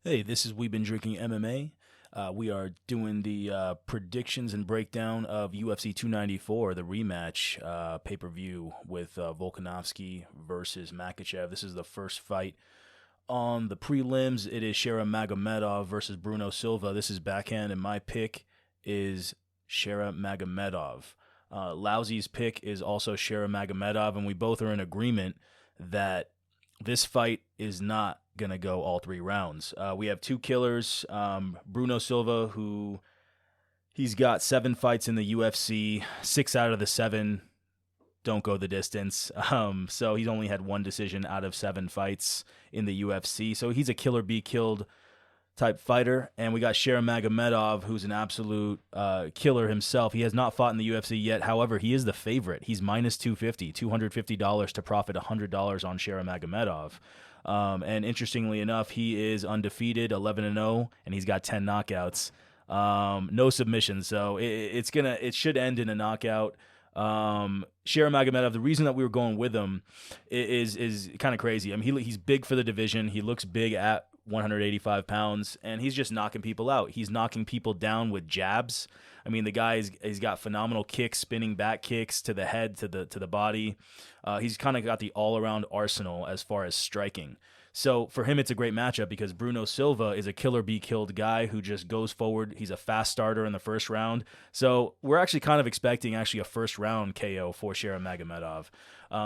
Hey, this is We've Been Drinking MMA. We are doing the predictions and breakdown of UFC 294, the rematch pay-per-view with Volkanovski versus Makhachev. This is the first fight on the prelims. It is Shara Magomedov versus Bruno Silva. This is backhand, and my pick is Shara Magomedov. Lousy's pick is also Shara Magomedov, and we both are in agreement that this fight is not going to go all 3 rounds. We have 2 killers. Bruno Silva, who he's got 7 fights in the UFC. 6 out of the 7 don't go the distance. So he's only had 1 decision out of 7 fights in the UFC. So he's a killer be killed type fighter. And we got Shara Magomedov, who's an absolute killer himself. He has not fought in the UFC yet. However, he is the favorite. He's minus $250 to profit $100 on Shara Magomedov. And interestingly enough, he is undefeated, 11-0, and he's got 10 knockouts. No submissions, so it should end in a knockout. Shara Magomedov, the reason that we were going with him is kind of crazy. I mean, he's big for the division. He looks big at 185 pounds, and he's just knocking people out. He's knocking people down with jabs. I mean, the guy he's got phenomenal kicks, spinning back kicks to the head, to the body. He's kind of got the all-around arsenal as far as striking. So for him, it's a great matchup because Bruno Silva is a killer be killed guy who just goes forward. He's a fast starter in the first round. So we're actually kind of expecting a first round KO for Shara Magomedov.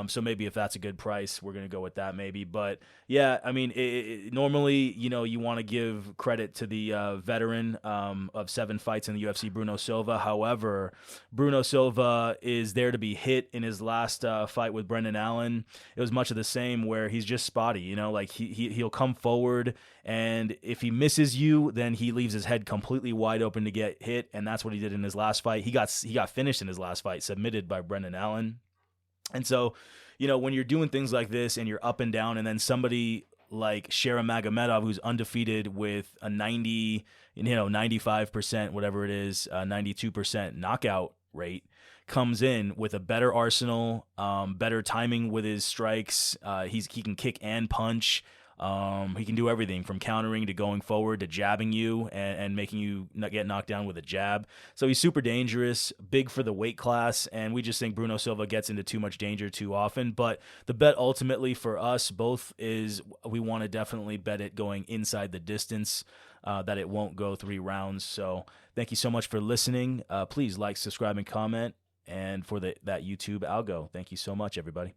So maybe if that's a good price, we're going to go with that maybe. But yeah, I mean, normally, you want to give credit to the veteran of 7 fights in the UFC, Bruno Silva. However, Bruno Silva is there to be hit in his last fight with Brendan Allen. It was much of the same where he's just spotty, like he'll come forward, and if he misses you, then he leaves his head completely wide open to get hit, and that's what he did in his last fight. He got finished in his last fight, submitted by Brendan Allen. And so, when you're doing things like this and you're up and down, and then somebody like Shara Magomedov, who's undefeated with a 95%, whatever it is, 92% knockout rate, comes in with a better arsenal, better timing with his strikes. He can kick and punch. He can do everything from countering to going forward to jabbing you and making you get knocked down with a jab. So he's super dangerous, big for the weight class, and we just think Bruno Silva gets into too much danger too often. But the bet ultimately for us both is we want to definitely bet it going inside the distance, that it won't go 3 rounds. So thank you so much for listening. Please like, subscribe, and comment. And for that YouTube algo, thank you so much, everybody.